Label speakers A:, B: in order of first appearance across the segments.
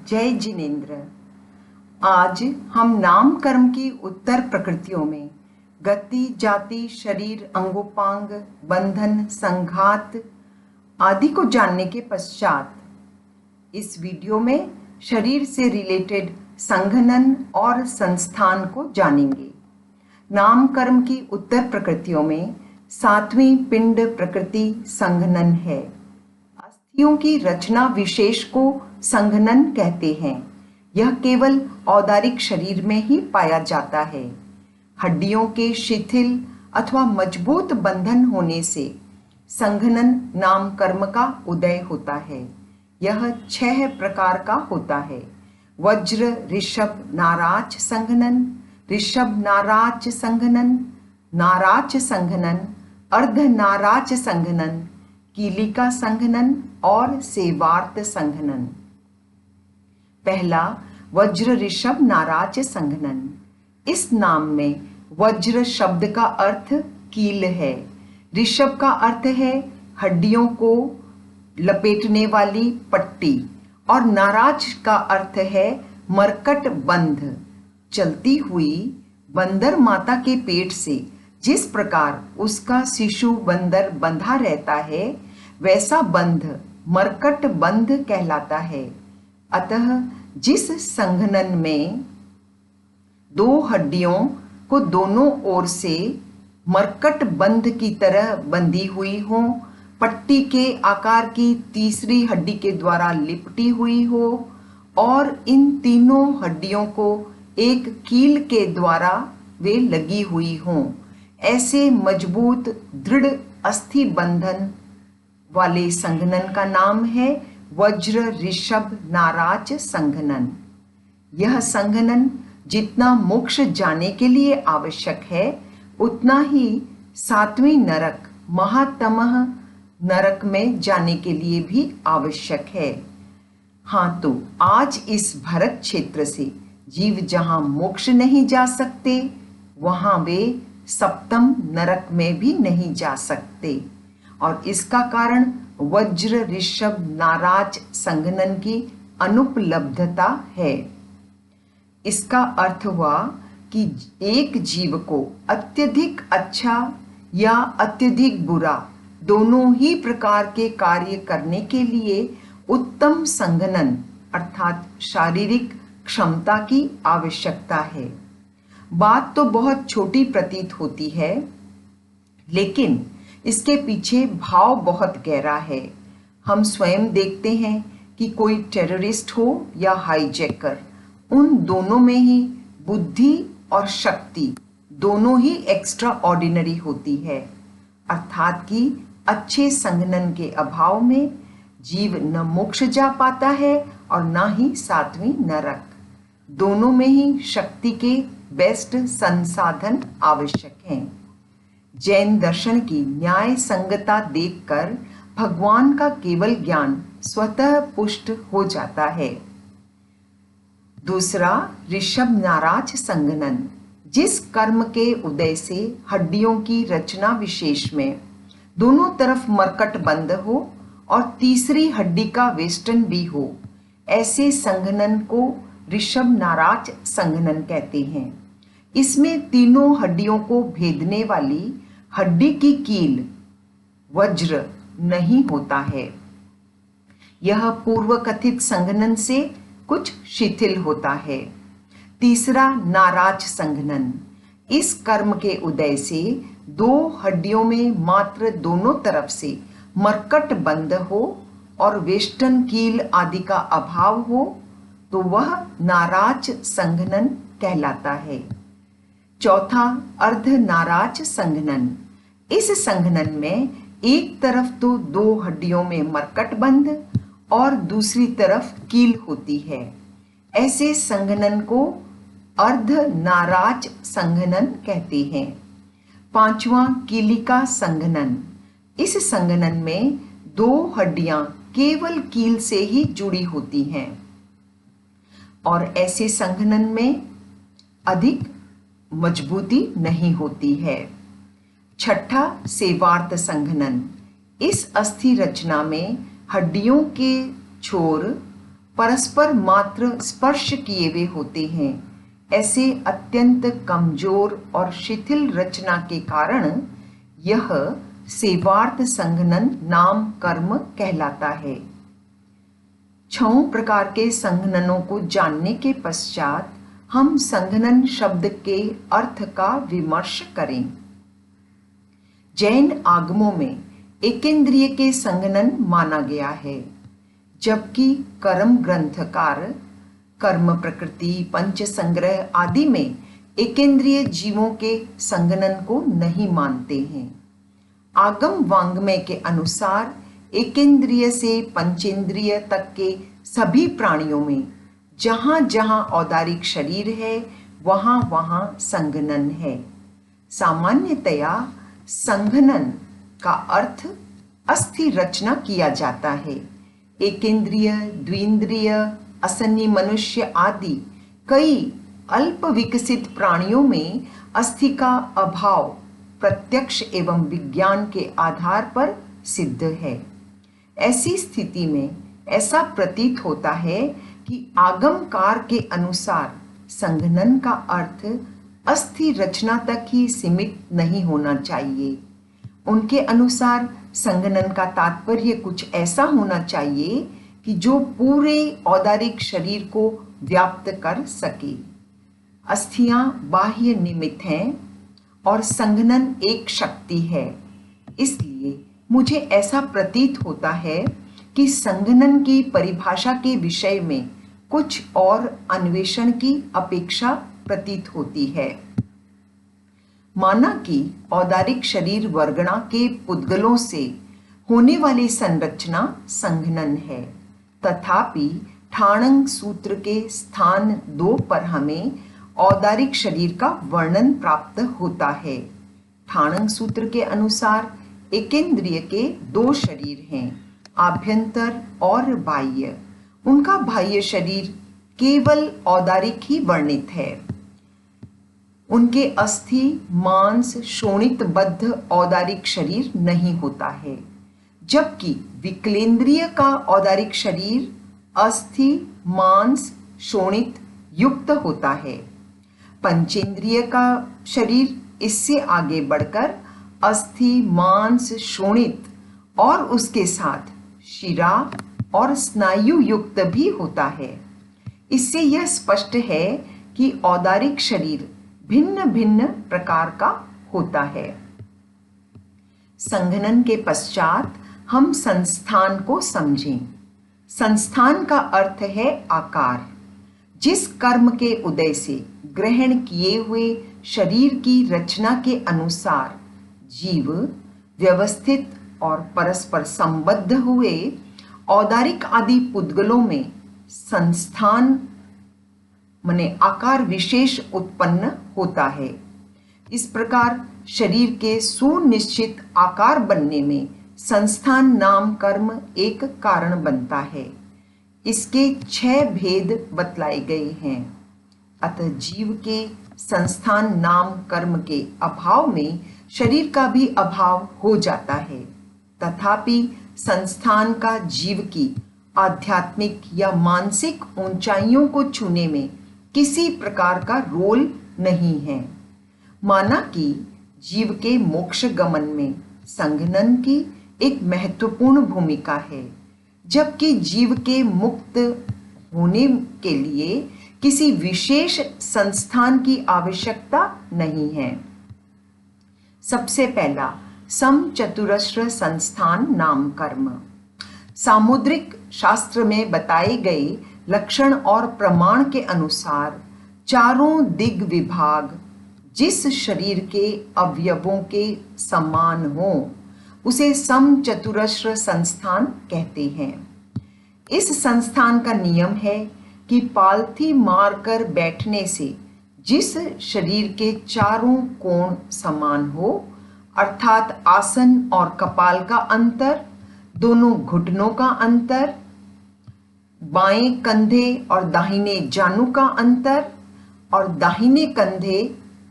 A: जय जिनेन्द्र। आज हम नाम कर्म की उत्तर प्रकृतियों में गति, जाति, शरीर, अंगोपांग, बंधन, संघात आदि को जानने के पश्चात इस वीडियो में शरीर से रिलेटेड संघनन और संस्थान को जानेंगे। नाम कर्म की उत्तर प्रकृतियों में सातवीं पिंड प्रकृति संघनन है। अस्थियों की रचना विशेष को संघनन कहते हैं। यह केवल औदारिक शरीर में ही पाया जाता है। हड्डियों के शिथिल अथवा मजबूत बंधन होने से संघनन नाम कर्म का उदय होता है। यह 6 प्रकार का होता है। वज्र ऋषभ नाराच संघनन, ऋषभ नाराच संघनन, नाराच संघनन, अर्ध नाराच संघनन, कीलिका संघनन और सेवार्थ संघनन। पहला वज्र ऋषभ नाराच संघनन। इस नाम में वज्र शब्द का अर्थ कील है, ऋषभ का अर्थ है हड्डियों को लपेटने वाली पट्टी और नाराज का अर्थ है मरकट बंध। चलती हुई बंदर माता के पेट से जिस प्रकार उसका शिशु बंदर बंधा रहता है, वैसा बंध मरकट बंध कहलाता है। अतः जिस संघनन में 2 हड्डियों को दोनों ओर से मरकट बंध की तरह बंधी हुई हो, पट्टी के आकार की तीसरी हड्डी के द्वारा लिपटी हुई हो और इन तीनों हड्डियों को एक कील के द्वारा वे लगी हुई हों, ऐसे मजबूत दृढ़ अस्थि बंधन वाले संघनन का नाम है वज्र ऋषभ नाराच संघनन। यह संघनन जितना मोक्ष जाने के लिए आवश्यक है, उतना ही 7वीं नरक महातमः नरक में जाने के लिए भी आवश्यक है। हाँ, तो आज इस भरत क्षेत्र से जीव जहाँ मोक्ष नहीं जा सकते, वहाँ वे 7म नरक में भी नहीं जा सकते। और इसका कारण वज्र ऋषभ नाराज संघनन की अनुपलब्धता है। इसका अर्थ हुआ कि एक जीव को अत्यधिक अच्छा या अत्यधिक बुरा दोनों ही प्रकार के कार्य करने के लिए उत्तम संघनन अर्थात शारीरिक क्षमता की आवश्यकता है। बात तो बहुत छोटी प्रतीत होती है, लेकिन इसके पीछे भाव बहुत गहरा है। हम स्वयं देखते हैं कि कोई टेररिस्ट हो या हाईजैकर, उन दोनों में ही बुद्धि और शक्ति दोनों ही एक्स्ट्रा ऑर्डिनरी होती है। अर्थात कि अच्छे संघनन के अभाव में जीव न मोक्ष जा पाता है और न ही 7वीं नरक। दोनों में ही शक्ति के बेस्ट संसाधन आवश्यक हैं। जैन दर्शन की न्याय संगता देखकर भगवान का केवल ज्ञान स्वतः पुष्ट हो जाता है। दूसरा ऋषभ नाराज संघनन। जिस कर्म के उदय से हड्डियों की रचना विशेष में दोनों तरफ मरकट बंद हो और तीसरी हड्डी का वेष्टन भी हो, ऐसे संघनन को ऋषभ नाराज संघनन कहते हैं। इसमें तीनों हड्डियों को भेदने वाली हड्डी की कील वज्र नहीं होता है। यह पूर्व कथित संघनन से कुछ शिथिल होता है। तीसरा नाराज संघनन। इस कर्म के उदय से 2 हड्डियों में मात्र दोनों तरफ से मरकट बंद हो और वेष्टन कील आदि का अभाव हो, तो वह नाराज संघनन कहलाता है। चौथा अर्ध नाराज संघनन। इस संघनन में एक तरफ तो 2 हड्डियों में मरकट बंद और दूसरी तरफ कील होती है। ऐसे संघनन को अर्ध नाराज संघनन कहते हैं। 5वां कीलिका संघनन। इस संघनन में 2 हड्डियां केवल कील से ही जुड़ी होती हैं और ऐसे संघनन में अधिक मजबूती नहीं होती है। 6ठा सेवार्थ संघनन। इस अस्थि रचना में हड्डियों के छोर परस्पर मात्र स्पर्श किए हुए होते हैं। ऐसे अत्यंत कमजोर और शिथिल रचना के कारण यह सेवार्थ संघनन नाम कर्म कहलाता है। 6 प्रकार के संघननों को जानने के पश्चात हम संघनन शब्द के अर्थ का विमर्श करें। जैन आगमों में एकेंद्रिय के संघनन माना गया है, जबकि कर्म ग्रंथकार कर्म प्रकृति पंच संग्रह आदि में एकेंद्रिय जीवों के संघनन को नहीं मानते हैं। आगम वांग्मय के अनुसार एकेंद्रिय से पंचेंद्रिय तक के सभी प्राणियों में जहां जहां औदारिक शरीर है वहां वहां संघनन है। सामान्यतया संघनन का अर्थ अस्थि रचना किया जाता है। एकेंद्रिय, द्विंद्रिय, असन्नी मनुष्य आदि कई अल्प विकसित प्राणियों में अस्थि का अभाव प्रत्यक्ष एवं विज्ञान के आधार पर सिद्ध है। ऐसी स्थिति में ऐसा प्रतीत होता है कि आगमकार के अनुसार संघनन का अर्थ अस्थि रचना तक ही सीमित नहीं होना चाहिए। उनके अनुसार संघनन का तात्पर्य कुछ ऐसा होना चाहिए कि जो पूरे औदारिक शरीर को व्याप्त कर सके। अस्थियां बाह्य निमित्त हैं और संघनन एक शक्ति है। इसलिए मुझे ऐसा प्रतीत होता है कि संघनन की परिभाषा के विषय में कुछ और अन्वेषण की अपेक्षा प्रतीत होती है। माना कि औदारिक शरीर वर्गणा के पुद्गलों से होने वाली संरचना संघनन है, तथापि ठाणंग सूत्र के स्थान 2 पर हमें औदारिक शरीर का वर्णन प्राप्त होता है। ठाणंग सूत्र के अनुसार एकेंद्रिय के 2 शरीर हैं, आभ्यंतर और बाह्य। उनका बाह्य शरीर केवल औदारिक ही वर्णित है। उनके अस्थि मांस शोणितबद्ध औदारिक शरीर नहीं होता है, जबकि विकलेंद्रिय का औदारिक शरीर अस्थि मांस शोणित युक्त होता है। पंचेंद्रिय का शरीर इससे आगे बढ़कर अस्थि मांस शोणित और उसके साथ शिरा और स्नायु युक्त भी होता है। इससे यह स्पष्ट है कि औदारिक शरीर भिन्न भिन्न प्रकार का होता है। संघनन के पश्चात हम संस्थान को समझें। संस्थान का अर्थ है आकार। जिस कर्म के उदय से ग्रहण किए हुए शरीर की रचना के अनुसार जीव व्यवस्थित और परस्पर संबद्ध हुए औदारिक आदि पुद्गलों में संस्थान माने आकार विशेष उत्पन्न होता है। इस प्रकार शरीर के सुनिश्चित आकार बनने में संस्थान नाम कर्म एक कारण बनता है। इसके 6 भेद बतलाए गए हैं। अतः जीव के संस्थान नाम कर्म के अभाव में शरीर का भी अभाव हो जाता है। तथापि संस्थान का जीव की आध्यात्मिक या मानसिक ऊंचाइयों को छूने में किसी प्रकार का रोल नहीं है। माना कि जीव के मोक्ष गमन में संघनन की एक महत्वपूर्ण भूमिका है, जबकि जीव के मुक्त होने के लिए किसी विशेष संस्थान की आवश्यकता नहीं है। सबसे पहला समचतुरस्र संस्थान नाम कर्म। सामुद्रिक शास्त्र में बताए गए लक्षण और प्रमाण के अनुसार चारों दिग विभाग जिस शरीर के अवयवों के समान हो उसे समचतुरस्र संस्थान कहते हैं। इस संस्थान का नियम है कि पालथी मारकर बैठने से जिस शरीर के चारों कोण समान हो, अर्थात आसन और कपाल का अंतर, दोनों घुटनों का अंतर, बाएं कंधे और दाहिने जानु का अंतर और दाहिने कंधे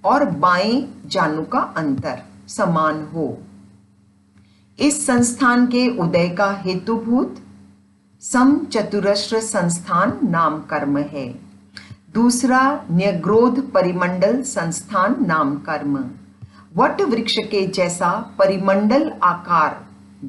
A: और बाएं जानु का अंतर समान हो। इस संस्थान के उदय का हेतुभूत समचतुरस्र संस्थान नाम कर्म है। दूसरा न्यग्रोध परिमंडल संस्थान नाम कर्म। वट वृक्ष के जैसा परिमंडल आकार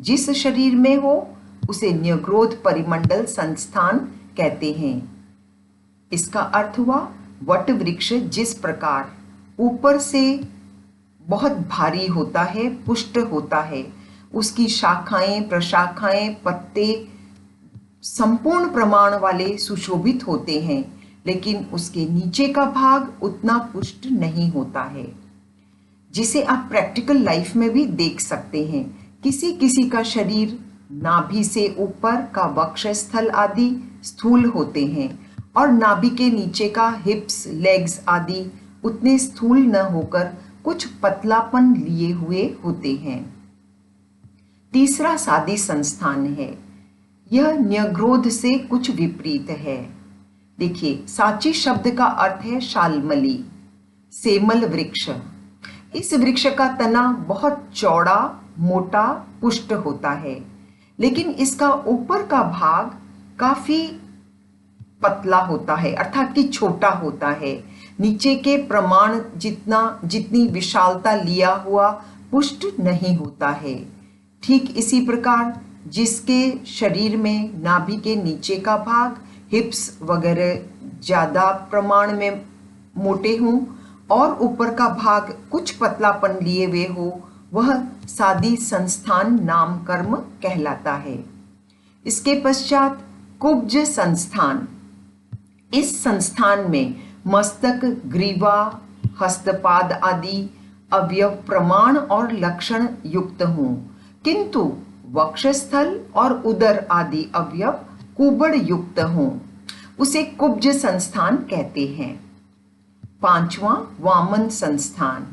A: जिस शरीर में हो उसे न्यग्रोध परिमंडल संस्थान कहते हैं। इसका अर्थ हुआ वट वृक्ष जिस प्रकार ऊपर से बहुत भारी होता है, पुष्ट होता है, उसकी शाखाएं, प्रशाखाएं, पत्ते संपूर्ण प्रमाण वाले सुशोभित होते हैं, लेकिन उसके नीचे का भाग उतना पुष्ट नहीं होता है, जिसे आप प्रैक्टिकल लाइफ में भी देख सकते हैं। किसी किसी का शरीर नाभि से ऊपर का वक्षस्थल आदि स्थूल होते हैं और नाभि के नीचे का हिप्स, लेग्स आदि उतने स्थूल न होकर कुछ पतलापन लिए हुए होते हैं। तीसरा सादी संस्थान है। यह न्यग्रोध से कुछ विपरीत है। देखिए, साची शब्द का अर्थ है शालमली, सेमल वृक्ष। इस वृक्ष का तना बहुत चौड़ा, मोटा, पुष्ट होता है, लेकिन इसका ऊपर का भाग काफी पतला होता है, अर्थात कि छोटा होता है। नीचे के प्रमाण जितनी विशालता लिया हुआ पुष्ट नहीं होता है। ठीक इसी प्रकार जिसके शरीर में नाभि के नीचे का भाग, हिप्स वगैरह ज्यादा प्रमाण में मोटे हों और ऊपर का भाग कुछ पतलापन लिए हुए हो, वह सादी संस्थान नाम कर्म कहलाता है। इसके पश्चात कुब्ज संस्थान। इस संस्थान में मस्तक, ग्रीवा, हस्तपाद आदि अवयव प्रमाण और लक्षण युक्त हों, किंतु वक्षस्थल और उदर आदि अवयव कुबड़ युक्त हों, उसे कुब्ज संस्थान कहते हैं। पांचवा वामन संस्थान।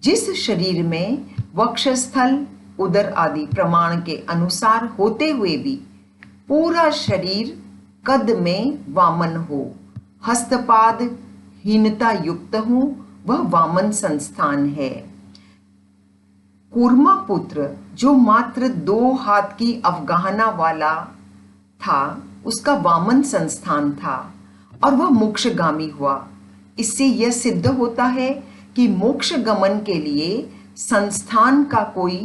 A: जिस शरीर में वक्षस्थल, उदर आदि प्रमाण के अनुसार होते हुए भी पूरा शरीर कद में वामन हो, हस्तपाद हीनता युक्त हो, वह वामन संस्थान है। कूर्मा पुत्र जो मात्र 2 हाथ की अवगाहना वाला था, उसका वामन संस्थान था और वह मोक्षगामी हुआ। इससे यह सिद्ध होता है कि मोक्ष गमन के लिए संस्थान का कोई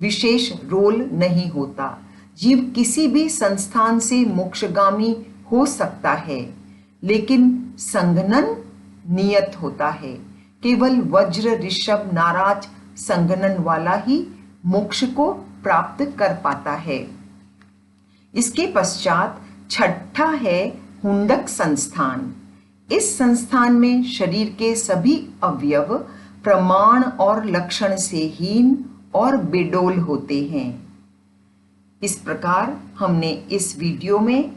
A: विशेष रोल नहीं होता। जीव किसी भी संस्थान से मोक्षगामी हो सकता है, लेकिन संघनन नियत होता है। केवल वज्र, ऋषभ, नाराज संघनन वाला ही मोक्ष को प्राप्त कर पाता है। इसके पश्चात छठा है हुंडक संस्थान। इस संस्थान में शरीर के सभी अवयव प्रमाण और लक्षण से हीन और बेडोल होते हैं। इस प्रकार हमने इस वीडियो में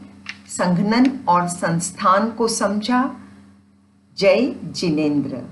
A: संघनन और संस्थान को समझा। जय जिनेंद्र।